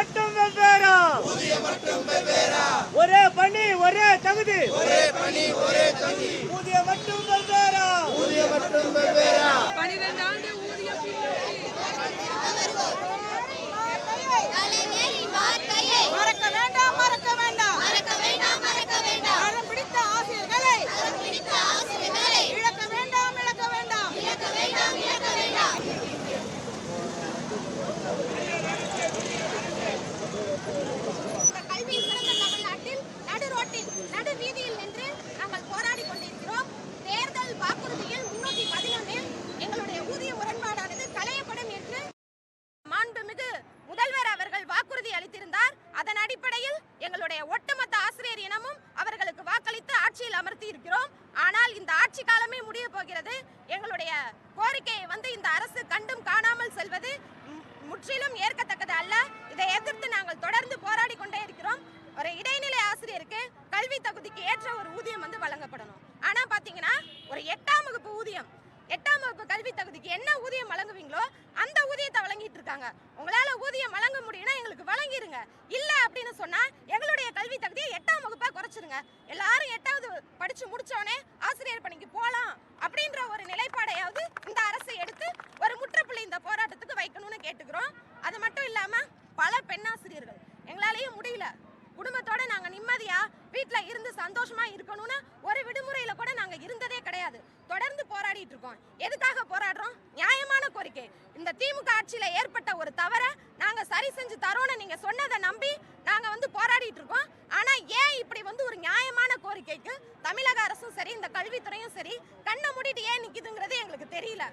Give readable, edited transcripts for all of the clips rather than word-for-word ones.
மட்டும் வெவ்வேறா, ஒரே பணி ஒரே தகுதி, ஊதியம் மட்டும் வெவ்வேறா, 12 ஆண்டு ஊதிய மறக்க வேண்டாம், மறக்க வேண்டாம், மரம் பிடித்த ஆசிரியர்களை இழக்க வேண்டாம், இழக்க வேண்டாம். கல்வி சிறந்த தமிழ்நாட்டில் நடு ரோட்டில் நடு வீதியில் நின்று நாங்கள் போராடி கொண்டிருக்கிறோம். தேர்தல் வாக்குறுதியில் 311 எங்களுடைய ஊதிய முரண்பாடானது களையப்படும் என்று மாண்புமிகு முதல்வர் அவர்கள் வாக்குறுதி அளித்திருந்தார். அதன் அடிப்படையில் எங்களுடைய ஒட்டுமொத்த ஆசிரியர் இனமும் அவர்களுக்கு வாக்களித்து ஆட்சியில் அமர்த்தி இருக்கிறோம். ஆனால் இந்த ஆட்சி காலமே முடிய போகிறது. எங்களுடைய கோரிக்கையை இந்த அரசு கண்டும் காணாமல் செல்வது முற்றிலும் ஏற்கத்தக்கது அல்ல. இதை எதிர்த்து நாங்கள் தொடர்ந்து போராடி கொண்டே இருக்கிறோம். ஒரு இடைநிலை ஆசிரியருக்கு கல்வி தகுதிக்கு ஏற்ற ஒரு ஊதியம் வழங்கப்படணும். ஆனா பாத்தீங்கன்னா ஒரு 8ஆம் வகுப்பு ஊதியம், 8ஆம் வகுப்பு கல்வி தகுதிக்கு என்ன ஊதியம் வழங்குவீங்களோ அந்த ஊதியத்தை வழங்கிட்டு இருக்காங்க. உங்களால ஊதியம் வழங்க முடியும்னா எங்களுக்கு வழங்கிருங்க. இல்ல அப்படின்னு சொன்னா எங்களுடைய கல்வி தகுதியை 8ஆம் வகுப்பா குறைச்சிருங்க. எல்லாரும் 8வது படிச்சு முடிச்சோடனே ஆசிரியர் பணிக்கு போலாம் அப்படின்ற ஒரு நிலைப்பாடையாவது இந்த அரசு எடுத்து ஒரு முற்றுப்புள்ளி இந்த போராட்டத்துக்கு வைக்கணும்னு கேட்டுக்கிறோம். அது மட்டும் இல்லாம பல பெண்ணாசிரியர்கள் எங்களாலேயும் முடியல, குடும்பத்தோட நாங்க நிம்மதியா வீட்டுல இருந்து சந்தோஷமா இருக்கணும்னு ஒரு விடுமுறையில கூட நாங்க இருந்ததே கிடையாது. தொடர்ந்து போராடிட்டு இருக்கோம். எதுக்காக போராடுறோம்? நியாயமான கோரிக்கை. இந்த திமுக ஆட்சியில ஏற்பட்ட ஒரு தவற நாங்க சரி செஞ்சு தரோம்னு நீங்க சொன்னதை நம்பி நாங்க போராடிட்டு இருக்கோம். ஆனா ஏன் இப்படி ஒரு நியாயமான கோரிக்கைக்கு தமிழக அரசும் சரி இந்த கல்வித்துறையும் சரி கண்ணை மூடிட்டு ஏன் நிக்குதுங்கிறது எங்களுக்கு தெரியல.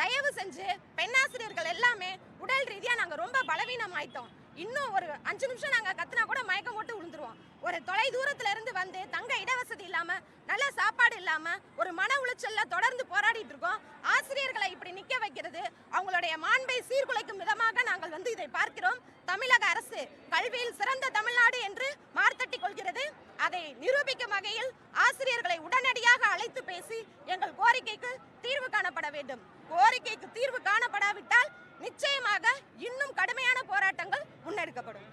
தயவு செஞ்சு பெண்ணாசிரியர்கள் எல்லாமே உடல் ரீதியா நாங்க ரொம்ப பலவீனம் ஆயிட்டோம். இன்னும் ஒரு 5 நிமிஷம் நாங்க கத்துனா கூட மயக்கம் போட்டு விழுந்துருவோம். ஒரு தொலை தூரத்துல இருந்து தங்க இடவசதி இல்லாம, நல்ல சாப்பாடு இல்லாம, ஒரு மன உளைச்சல்ல தொடர்ந்து போராடிட்டு இருக்கோம். ஆசிரியர்களை இப்படி நிக்க வைக்கிறது அவங்களுடைய மாண்பை சீர்குலைக்கும் விதமாக நாங்கள் இதை பார்க்கிறோம். தமிழக அரசு கல்வியில் சிறந்த தமிழ்நாடு என்று மார்த்தட்டி கொள்கிறது. அதை நிரூபிக்கும் வகையில் ஆசிரியர்களை உடனடியாக அழைத்து பேசி எங்கள் கோரிக்கைக்கு தீர்வு காணப்பட வேண்டும். கோரிக்கைக்கு தீர்வு காணப்படாவிட்டால் நிச்சயமாக இன்னும் கடுமையான போராட்டங்கள் முன்னெடுக்கப்படும்.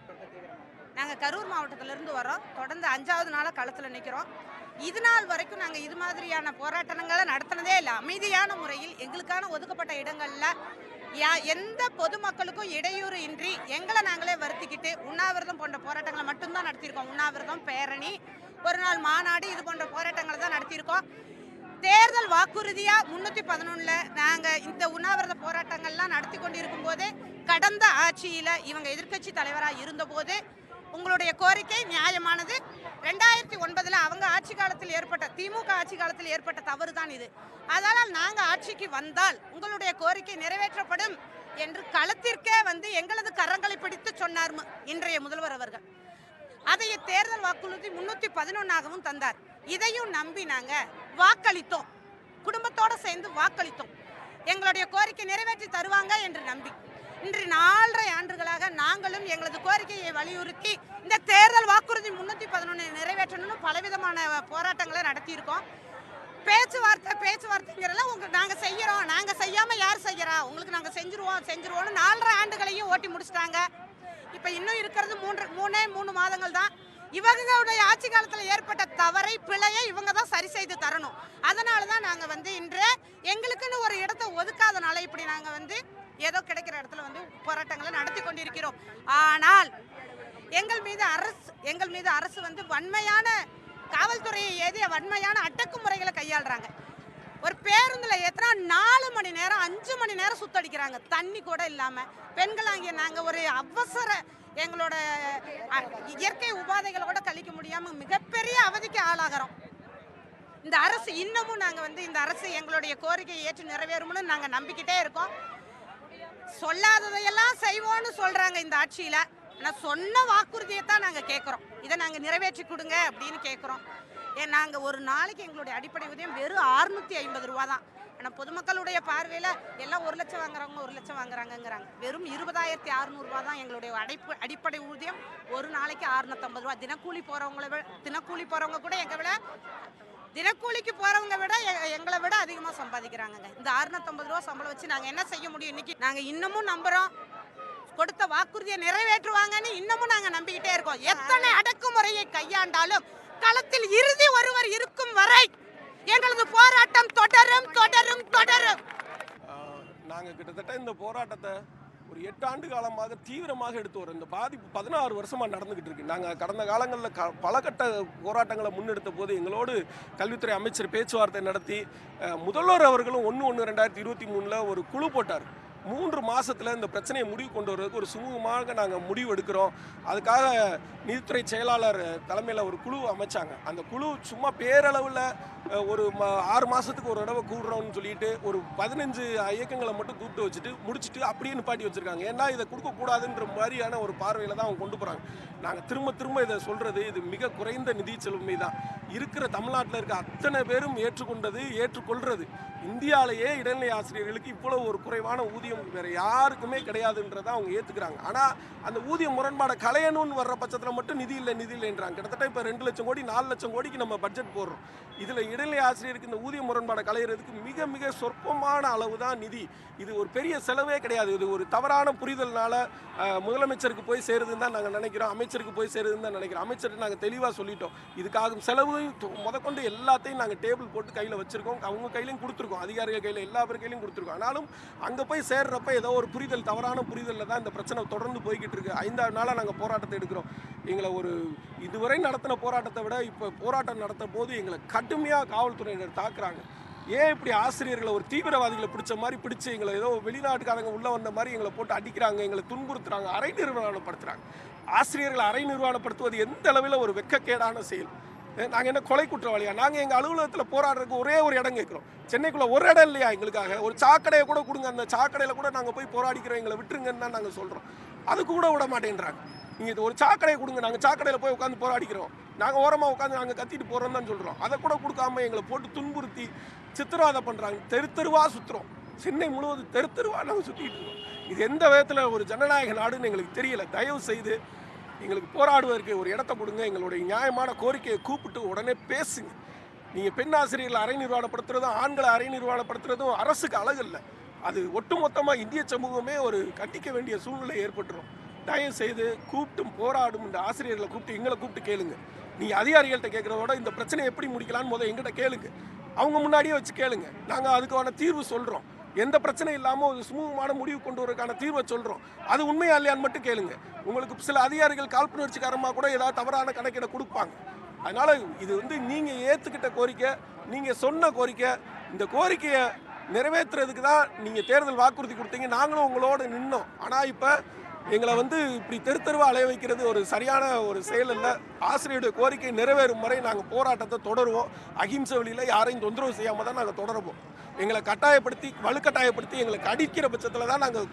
நாங்கள் கரூர் மாவட்டத்திலிருந்து வரோம். தொடர்ந்து 5வது நாளாக களத்தில் நிற்கிறோம். இது நாள் வரைக்கும் நாங்கள் இது மாதிரியான போராட்டங்களை நடத்தினதே இல்லை. அமைதியான முறையில் எங்களுக்கான ஒதுக்கப்பட்ட இடங்களில் எந்த பொதுமக்களுக்கும் இடையூறு இன்றி எங்களை நாங்களே வருத்திக்கிட்டு உண்ணாவிரதம் போன்ற போராட்டங்களை மட்டும்தான் நடத்தியிருக்கோம். உண்ணாவிரதம், பேரணி, ஒரு நாள் மாநாடு, இது போன்ற போராட்டங்களை தான் நடத்தியிருக்கோம். தேர்தல் வாக்குறுதியா 311 நாங்கள் இந்த உண்ணாவிரத போராட்டங்கள்லாம் நடத்தி கொண்டிருக்கும் போதே கடந்த ஆட்சியில் இவங்க எதிர்க்கட்சி தலைவராக இருந்தபோது உங்களுடைய கோரிக்கை நியாயமானது. 2009 அவங்க ஆட்சி காலத்தில் ஏற்பட்ட திமுக ஆட்சி காலத்தில் ஏற்பட்ட தவறு தான் இது. அதனால் நாங்கள் ஆட்சிக்கு வந்தால் உங்களுடைய கோரிக்கை நிறைவேற்றப்படும் என்று களத்திற்கே எங்களது கரங்களை பிடித்து சொன்னார் இன்றைய முதல்வர் அவர்கள். அதை தேர்தல் வாக்குறுதி 311ஆகவும் தந்தார். இதையும் நம்பி நாங்கள் வாக்களித்தோம். குடும்பத்தோடு சேர்ந்து வாக்களித்தோம். எங்களுடைய கோரிக்கை நிறைவேற்றி தருவாங்க என்று நம்பி இன்று 4.5 ஆண்டுகளாக நாங்களும் எங்களது கோரிக்கையை வலியுறுத்தி இந்த தேர்தல் வாக்குறுதி 311 நிறைவேற்றணும்னு பலவிதமான போராட்டங்களை நடத்தியிருக்கோம். பேச்சுவார்த்தைங்கிறதெல்லாம் நாங்கள் செய்கிறோம், நாங்கள் செய்யாமல் யார் செய்கிறா, உங்களுக்கு நாங்கள் செஞ்சுருவோம்னு 4.5 ஆண்டுகளையும் ஓட்டி முடிச்சிட்டாங்க. இப்போ இன்னும் இருக்கிறது 3 மாதங்கள் தான். இவங்களுடைய ஆட்சி காலத்தில் ஏற்பட்ட தவறை, பிழையை இவங்க தான் சரி செய்து தரணும். அதனால தான் நாங்கள் இன்று எங்களுக்குன்னு ஒரு இடத்தை ஒதுக்காதனால இப்படி நாங்கள் ஏதோ கிடைக்கிற இடத்துல போராட்டங்களை நடத்தி கொண்டிருக்கிறோம். ஆனால் எங்கள் மீது அரசு வன்மையான காவல்துறையை ஏதிய வன்மையான அடக்குமுறைகளை கையாளுறாங்க. ஒரு பேருந்தில் ஏற்றினா 4 மணி நேரம் 5 மணி நேரம் சுத்தடிக்கிறாங்க, தண்ணி கூட இல்லாமல். பெண்களாகிய நாங்கள் ஒரு அவசர எங்களோட இயற்கை உபாதைகளோட கழிக்க முடியாமல் மிகப்பெரிய அவதிக்கு ஆளாகிறோம். இந்த அரசு இன்னமும் நாங்கள் இந்த அரசு எங்களுடைய கோரிக்கையை ஏற்று நிறைவேறும்னு நாங்கள் நம்பிக்கிட்டே இருக்கோம். சொல்லாததையெல்லாம் செய்வோம்னு சொல்கிறாங்க இந்த ஆட்சியில். ஆனால் சொன்ன வாக்குறுதியை தான் நாங்கள் கேட்குறோம். இதை நாங்கள் நிறைவேற்றி கொடுங்க அப்படின்னு கேட்குறோம். நாங்கள் ஒரு நாளைக்கு எங்களுடைய அடிப்படை ஊதியம் வெறும் 650 ரூபா தான். ஆனால் பொதுமக்களுடைய பார்வையில் எல்லாம் 1 லட்சம் வாங்குறவங்க 1 லட்சம் வாங்குறாங்கங்கிறாங்க. வெறும் 20,600 ரூபா தான் எங்களுடைய அடிப்படை ஊதியம். ஒரு நாளைக்கு 650 ரூபா. தினக்கூலி போகிறவங்க கூட தினக்கூலிக்கு போகிறவங்க விட எங்களை விட அதிகமாக சம்பாதிக்கிறாங்க. இந்த 650 ரூபா சம்பளம் வச்சு நாங்கள் என்ன செய்ய முடியும்? இன்னைக்கு நாங்கள் இன்னமும் நம்புகிறோம். கொடுத்த வாக்குறுதியை நிறைவேற்றுவாங்கன்னு இன்னமும் நாங்க நம்பிக்கிட்டே இருக்கோம். எத்தனை அடக்குமுறையை கையாண்டாலும் களத்தில் இறுதி ஒருவர் இருக்கும் வரை எங்களது போராட்டம் தொடரும் தொடரும் தொடரும். நாங்கள் கிட்டத்தட்ட இந்த போராட்டத்தை ஒரு 8 ஆண்டு காலமாக தீவிரமாக எடுத்து வரோம். இந்த பாதிப்பு 16 வருஷமாக நடந்துகிட்டு இருக்கு. நாங்கள் கடந்த காலங்களில் பல கட்ட போராட்டங்களை முன்னெடுத்த போது எங்களோடு கல்வித்துறை அமைச்சர் பேச்சுவார்த்தை நடத்தி முதல்வர் அவர்களும் 1/1/2023 ஒரு குழு போட்டார். 3 மாதத்தில் இந்த பிரச்சனையை முடிவு கொண்டு வர்றதுக்கு ஒரு சுமூகமாக நாங்கள் முடிவு எடுக்கிறோம். அதுக்காக நீதித்துறை செயலாளர் தலைமையில் ஒரு குழு அமைச்சாங்க. அந்த குழு சும்மா பேரளவில் ஒரு 6 மாதத்துக்கு ஒரு தடவை கூடுறோம்னு சொல்லிட்டு ஒரு 15 இயக்கங்களை மட்டும் கூப்பிட்டு வச்சுட்டு முடிச்சுட்டு அப்படியே நிப்பாட்டி வச்சுருக்காங்க. ஏன்னா இதை கொடுக்கக்கூடாதுன்ற மாதிரியான ஒரு பார்வையில் தான் அவங்க கொண்டு போகிறாங்க. நாங்கள் திரும்ப திரும்ப இதை சொல்கிறது, இது மிக குறைந்த நிதி செலவுமை தான். இருக்கிற தமிழ்நாட்டில் இருக்க அத்தனை பேரும் ஏற்றுக்கொள்கிறது. இந்தியாவிலேயே இடைநிலை ஆசிரியர்களுக்கு இவ்வளோ ஒரு குறைவான ஊதியம் வேறு யாருக்குமே கிடையாதுன்றதை அவங்க ஏற்றுக்கிறாங்க. ஆனால் அந்த ஊதிய முரண்பாடை களையணும்னு வர்ற பட்சத்தில் மட்டும் நிதி இல்லைன்றாங்க. கிட்டத்தட்ட இப்போ 2 லட்சம் கோடி 4 லட்சம் கோடிக்கு நம்ம பட்ஜெட் போடுறோம். இதில் இடைநிலை ஆசிரியருக்கு இந்த ஊதிய முரண்பாடை களையிறதுக்கு மிக மிக சொற்பமான அளவு தான் நிதி. இது ஒரு பெரிய செலவே கிடையாது. இது ஒரு தவறான புரிதல்னால முதலமைச்சருக்கு போய் சேருதுன்னு தான் நாங்கள் நினைக்கிறோம், அமைச்சருக்கு போய் சேருதுன்னு தான் நினைக்கிறோம். அமைச்சருக்கு நாங்கள் தெளிவாக சொல்லிட்டோம். இதுக்காக செலவையும் முதற்கொண்டு எல்லாத்தையும் நாங்கள் டேபிள் போட்டு கையில் வச்சுருக்கோம். அவங்க கையிலையும் கொடுத்துருக்கோம், அதிகாரிகள் கையில் எல்லா பேர் கையிலையும் கொடுத்துருக்கோம். ஆனாலும் அங்கே போய் சேர்றப்ப ஏதோ ஒரு புரிதல், தவறான புரிதலில் தான் இந்த பிரச்சனை தொடர்ந்து போய்கிட்டு இருக்கு. 5ஆவது நாளாக நாங்கள் போராட்டத்தை எடுக்கிறோம். எங்களை ஒரு இதுவரை நடத்தின போராட்டத்தை விட இப்போ போராட்டம் நடத்தும் போது எங்களை கடுமையாக காவல்துறையினர் தாக்குறாங்க. ஏன் இப்படி ஆசிரியர்களை ஒரு தீவிரவாதிகளை பிடிச்ச மாதிரி பிடிச்சி எங்களை ஏதோ வெளிநாட்டுக்காரங்க உள்ளே வந்த மாதிரி எங்களை போட்டு அடிக்கிறாங்க, எங்களை துன்புறுத்துறாங்க, அரை நிர்வாணப்படுத்துகிறாங்க. ஆசிரியர்களை அரை நிர்வாணப்படுத்துவது எந்த அளவில் ஒரு வெட்கக்கேடான செயல். நாங்கள் என்ன கொலை குற்றவாளியா? நாங்கள் எங்கள் அலுவலகத்தில் போராடுறதுக்கு ஒரே ஒரு இடம் கேட்குறோம். சென்னைக்குள்ளே ஒரு இடம் இல்லையா எங்களுக்காக? ஒரு சாக்கடையை கூட கொடுங்க, அந்த சாக்கடையில் கூட நாங்கள் போய் போராடிக்கிறோம், எங்களை விட்டுருங்கன்னு தான் நாங்கள் சொல்கிறோம். அது கூட விட மாட்டேன்றாங்க. நீங்கள் ஒரு சாக்கடையை கொடுங்க, நாங்கள் சாக்கடையில் போய் உட்காந்து போராடிக்கிறோம், நாங்கள் ஓரமாக உட்காந்து நாங்கள் கத்திட்டு போகிறோம் தான் சொல்கிறோம். அதை கூட கொடுக்காம எங்களை போட்டு துன்புறுத்தி சித்திரவதை பண்ணுறாங்க. தெருவாக சுற்றுறோம், சென்னை முழுவதும் தெருவாக நாங்கள் சுற்றிக்கிட்டு இருக்கோம். இது எந்த விதத்தில் ஒரு ஜனநாயக நாடுன்னு எங்களுக்கு தெரியல. தயவு செய்து எங்களுக்கு போராடுவதற்கு ஒரு இடத்த கொடுங்க. எங்களுடைய நியாயமான கோரிக்கையை கூப்பிட்டு உடனே பேசுங்க. நீங்கள் பெண் ஆசிரியர்களை அரை நிர்வாணப்படுத்துறதும் ஆண்களை அரை நிர்வாணப்படுத்துறதும் அரசுக்கு அழகில்லை. அது ஒட்டுமொத்தமாக இந்திய சமூகமே ஒரு கண்டிக்க வேண்டிய சூழ்நிலை ஏற்பட்டுரும். தயவு செய்து கூப்பிட்டும் போராடும் இந்த ஆசிரியர்களை கூப்பிட்டு எங்களை கூப்பிட்டு கேளுங்க. நீங்கள் அதிகாரிகள்கிட்ட கேட்குறதோட இந்த பிரச்சனையை எப்படி முடிக்கலான்னு முதல் எங்கிட்ட கேளுங்க. அவங்க முன்னாடியே வச்சு கேளுங்க. நாங்கள் அதுக்கான தீர்வு சொல்கிறோம். எந்த பிரச்சனை இல்லாமல் ஒரு சுமூகமான முடிவு கொண்டு வரதுக்கான தீர்வை சொல்கிறோம். அது உண்மையா இல்லையான்னு மட்டும் கேளுங்க. உங்களுக்கு சில அதிகாரிகள் காழ்ப்புணர்ச்சிக்காரமாக கூட ஏதாவது தவறான கணக்கிட கொடுப்பாங்க. அதனால் இது நீங்கள் ஏற்றுக்கிட்ட கோரிக்கை, நீங்கள் சொன்ன கோரிக்கை. இந்த கோரிக்கையை நிறைவேற்றுறதுக்கு தான் நீங்கள் தேர்தல் வாக்குறுதி கொடுத்தீங்க. நாங்களும் உங்களோட நின்னோம். ஆனால் இப்போ எங்களை இப்படி தெருவாக அலைய வைக்கிறது ஒரு சரியான ஒரு செயல் இல்லை. ஆசிரியருடைய கோரிக்கை நிறைவேறும் வரை நாங்கள் போராட்டத்தை தொடருவோம். அகிம்சை வழியில் யாரையும் தொந்தரவு செய்யாமல் தான் நாங்கள் தொடருவோம். எங்களை கட்டாயப்படுத்தி வலுக்கட்டாயப்படுத்தி எங்களுக்கு அடிக்கிற பட்சத்தில் தான் நாங்கள்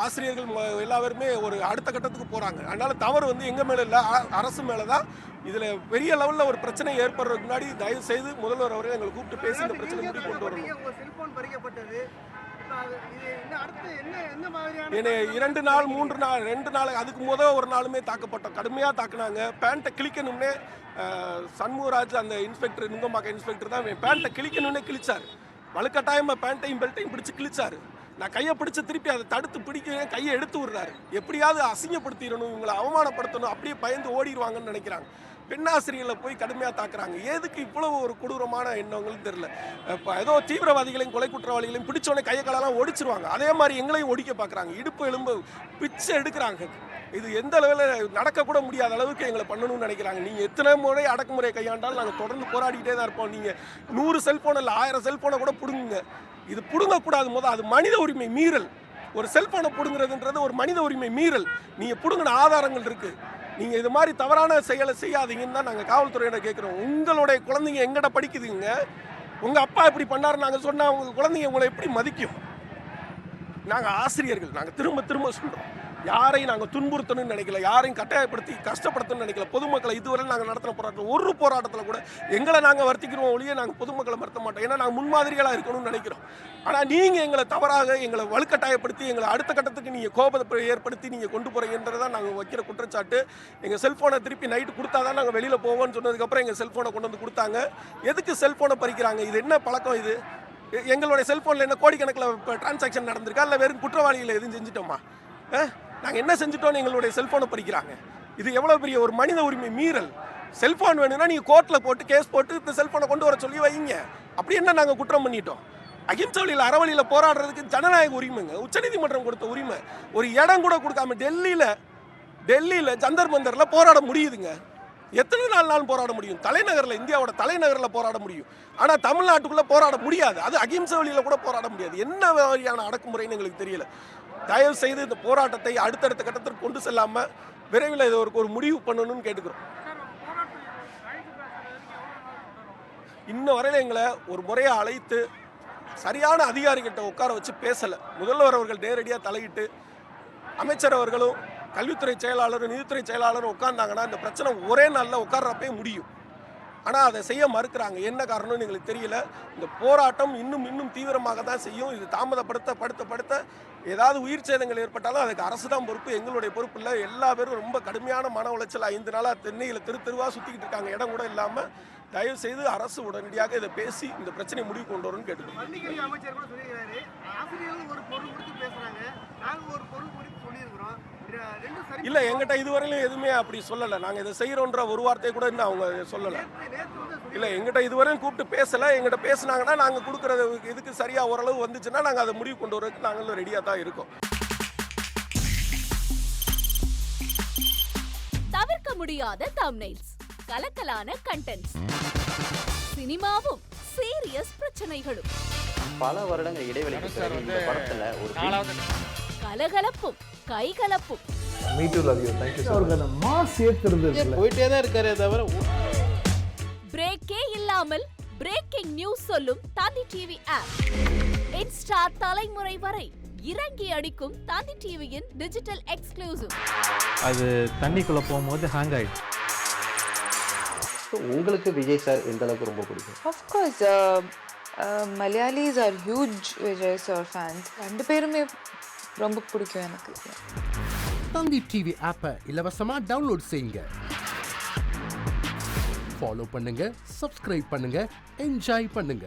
ஆசிரியர்கள் எல்லாருமே ஒரு அடுத்த கட்டத்துக்கு போகிறாங்க. அதனால் தவறு எங்கள் மேலே இல்லை, அரசு மேலே தான். இதில் பெரிய லெவலில் ஒரு பிரச்சனை ஏற்படுறதுக்கு முன்னாடி தயவு செய்து முதல்வர் அவர்கள் எங்களை கூப்பிட்டு பேசி இந்த பிரச்சனை முடிவு கொண்டு வரணும். என்னை 2 நாள் 3 நாள் 2 நாள் அதுக்கு ஒரு நாளுமே தாக்கப்பட்டோம். கடுமையாக தாக்குனாங்க. பேண்ட்டை கிழிக்கணும்னே சண்முகராஜ் அந்த இன்ஸ்பெக்டர், நுங்கம்பாக்க இன்ஸ்பெக்டர் தான் பேண்ட்டை கிழிக்கணும்னே கிழிச்சார். வலுக்கட்டாயமாக பேண்ட்டையும் பெல்ட்டையும் பிடிச்சி கிழிச்சாரு. நான் கையை பிடிச்சி திருப்பி அதை தடுத்து பிடிக்க கையை எடுத்து விடுறாரு. எப்படியாவது அசிங்கப்படுத்திடணும், இவங்களை அவமானப்படுத்தணும், அப்படியே பயந்து ஓடிடுவாங்கன்னு நினைக்கிறாங்க. பெண்ணாசிரியர்களை போய் கடுமையாக தாக்குறாங்க. எதுக்கு இவ்வளவு ஒரு கொடூரமான எண்ணங்கள்னு தெரியல. இப்போ ஏதோ தீவிரவாதிகளையும் கொலை குற்றவாளிகளையும் பிடிச்சோடனே கையக்காலெல்லாம் ஒடிச்சிருவாங்க. அதே மாதிரி எங்களையும் ஒடிக்க பார்க்குறாங்க. இடுப்பு எலும்பு பிச்சை எடுக்கிறாங்க. இது எந்த அளவில் நடக்கக்கூட முடியாத அளவுக்கு எங்களை பண்ணணும்னு நினைக்கிறாங்க. நீங்கள் எத்தனை முறை அடக்குமுறையை கையாண்டாலும் நாங்கள் தொடர்ந்து போராடிக்கிட்டே தான் இருப்போம். நீங்கள் 100 செல்ஃபோன் இல்லை 1000 செல்ஃபோனை கூட பிடுங்குங்க. இது பிடுங்கக்கூடாது. அது மனித உரிமை மீறல். ஒரு செல்ஃபோனை பிடுங்குறதுன்றது ஒரு மனித உரிமை மீறல். நீங்கள் பிடுங்கின ஆதாரங்கள் இருக்குது. நீங்கள் இது மாதிரி தவறான செயலை செய்யாதீங்கன்னு தான் நாங்கள் காவல்துறையிட கேட்குறோம். உங்களுடைய குழந்தைங்க எங்கிட்ட படிக்குதுங்க. உங்கள் அப்பா இப்படி பண்ணாரு நாங்கள் சொன்னால் உங்கள் குழந்தைங்க உங்களை எப்படி மதிக்கும்? நாங்கள் ஆசிரியர்கள், நாங்கள் திரும்ப திரும்ப சொல்கிறோம், யாரையும் நாங்கள் துன்புறுத்தணும்னு நினைக்கல, யாரையும் கட்டாயப்படுத்தி கஷ்டப்படுத்தணும்னு நினைக்கல. பொதுமக்களை இதுவரை நாங்கள் நடத்தின போராட்டம் ஒரு போராட்டத்தில் கூட எங்களை நாங்கள் வருத்திக்கிறோம் ஒழிய நாங்கள் பொதுமக்களை மறுத்த மாட்டோம். ஏன்னா நாங்கள் முன்மாதிரிகளாக இருக்கணும்னு நினைக்கிறோம். ஆனால் நீங்கள் எங்களை தவறாக எங்களை வலுக்கட்டாயப்படுத்தி எங்களை அடுத்த கட்டத்துக்கு நீங்கள் கோபத்தை ஏற்படுத்தி நீங்கள் கொண்டு போகிறீங்கன்றதான் நாங்கள் வைக்கிற குற்றச்சாட்டு. எங்கள் செல்ஃபோனை திருப்பி நைட்டு கொடுத்தா தான் நாங்கள் வெளியில் போவோம்னு சொன்னதுக்கப்புறம் எங்கள் செல்ஃபோனை கொண்டு வந்து கொடுத்தாங்க. எதுக்கு செல்ஃபோனை பறிக்கிறாங்க? இது என்ன பழக்கம்? இது எங்களுடைய செல்ஃபோனில் என்ன கோடிக்கணக்கில் இப்போ டிரான்சாக்ஷன் நடந்திருக்கா இல்லை வெறும் குற்றவாளிகளை எதுவும் செஞ்சிட்டோமா? நாங்கள் என்ன செஞ்சுட்டோன்னு எங்களுடைய செல்ஃபோனை பறிக்கிறாங்க. இது எவ்வளோ பெரிய ஒரு மனித உரிமை மீறல். செல்ஃபோன் வேணும்னா நீங்கள் கோர்ட்டில் போட்டு கேஸ் போட்டு இந்த செல்ஃபோனை கொண்டு வர சொல்லி வைங்க. அப்படி என்ன நாங்கள் குற்றம் பண்ணிட்டோம்? அகிம்சை வழியில் அறவழியில் போராடுறதுக்கு ஜனநாயக உரிமைங்க, உச்சநீதிமன்றம் கொடுத்த உரிமை. ஒரு இடம் கூட கொடுக்காம டெல்லியில் ஜந்தர் மந்தரில் போராட முடியுதுங்க. எத்தனை நாள் போராட முடியும்? தலைநகரில், இந்தியாவோட தலைநகரில் போராட முடியும். ஆனால் தமிழ்நாட்டுக்குள்ளே போராட முடியாது. அது அகிம்சை வழியில் கூட போராட முடியாது. என்ன மாதிரியான அடக்குமுறைன்னு எங்களுக்கு தெரியல. தயவு செய்து இந்த போராட்டத்தை அடுத்தடுத்த கட்டத்திற்கு கொண்டு செல்லாமல் விரைவில் இதை ஒரு முடிவு பண்ணணும்னு கேட்டுக்கிறோம். இன்ன வரையில் எங்களை ஒரு முறையை அழைத்து சரியான அதிகாரிகிட்ட உட்கார வச்சு பேசலை. முதல்வர் அவர்கள் நேரடியாக தலையிட்டு அமைச்சர் அவர்களும் கல்வித்துறை செயலாளரும் நிதித்துறை செயலாளரும் உட்கார்ந்தாங்கன்னா இந்த பிரச்சனை ஒரே நாளில் உட்கார்றப்பே முடியும். ஆனால் அதை செய்ய மறுக்கிறாங்க. என்ன காரணம்னு எங்களுக்கு தெரியல. இந்த போராட்டம் இன்னும் தீவிரமாக தான் செய்யும். இது தாமதப்படுத்த ஏதாவது உயிர் சேதங்கள் ஏற்பட்டாலும் அதுக்கு அரசு தான் பொறுப்பு, எங்களுடைய பொறுப்பு இல்லை. எல்லா பேரும் ரொம்ப கடுமையான மன உளைச்சல் 5 நாளாக தென்னையில் தெருவா சுற்றிக்கிட்டு இருக்காங்க, இடம் கூட இல்லாமல். தயவு செய்து அரசு உடனடியாக இதை பேசி இந்த பிரச்சனையை முடிவு கொண்டு வரும்னு கேட்டுக்கோங்க. அமைச்சர் கூட சொல்லியிருக்காரு, ஆசிரியர்கள் ஒரு பொருள் கொடுத்து பேசுறாங்க, நாங்கள் ஒரு பொருள் கொடுத்து சொல்லியிருக்கிறோம். இல்லை, எங்கிட்ட இதுவரையிலும் எதுவுமே அப்படி சொல்லலை. நாங்கள் இதை செய்கிறோன்ற ஒரு வார்த்தையை கூட இன்னும் அவங்க சொல்லலை. இல்லை, எங்கிட்ட இதுவரையும் கூப்பிட்டு பேசலை. எங்கிட்ட பேசுனாங்கன்னா நாங்கள் கொடுக்குறது இதுக்கு சரியாக ஓரளவு வந்துச்சுன்னா நாங்கள் அதை முடிவு கொண்டு வரதுக்கு நாங்களும் ரெடியாக தான் இருக்கோம். தவிர்க்க முடியாத தம்ப்நெயில்ஸ், கலக்கலான கண்டென்ட்ஸ், சினிமாவும் சீரியஸ் பிரச்சனைகளும், பல வருடங்கள் இடைவெளிக்கு பிறகு இந்த படத்துல ஒரு கலகலப்பும் கைகலப்பும். Me too, love you. Thank you so much. Mass ஏத்துறது போயிட்டே தான் இருக்காரே தவிர பிரேக்கே இல்லாமல் பிரேக்கிங் நியூஸ் சொல்லும் தந்தி டிவி ஆப். இன்ஸ்டா தலைமுறை வரை இறங்கி அடிக்கும் தந்தி டிவியின் டிஜிட்டல் எக்ஸ்க்ளூசிவ். அது தண்ணிக்குள்ள போகும்போது ஹேங் ஆயிடுச்சு. உங்களுக்கு விஜய் சார் எந்த அளவுக்கு ரொம்ப பிடிக்கும்? Of course, Malayalis are huge Vijay sir fans. ரெண்டு பேருமே ரொம்ப பிடிக்கும் எனக்கு. தந்தி டிவி ஆப்பை இலவசமா டவுன்லோட் செய்யுங்க. ஃபாலோ பண்ணுங்க, சப்ஸ்கிரைப் பண்ணுங்க, என்ஜாய் பண்ணுங்க.